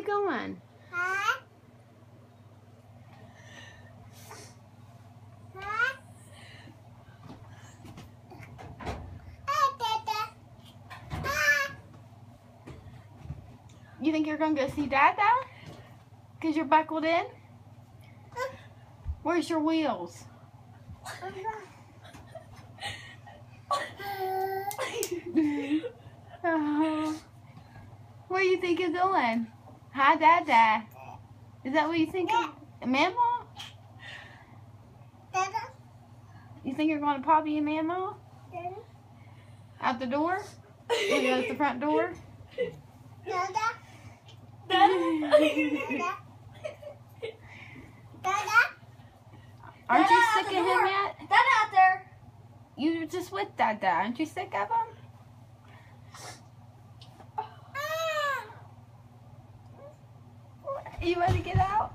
going? Huh? You think you're going to go see Dada? Because you're buckled in? Where's your wheels? Oh. Where you think you're going? Hi, Dada. Is that what you think? Mama? You think you're going to Poppy and Mama? Out the door? Or go out the front door? Aren't you sick of him yet? Dada out there. You were just with Dada. Aren't you sick of him? You ready to get out?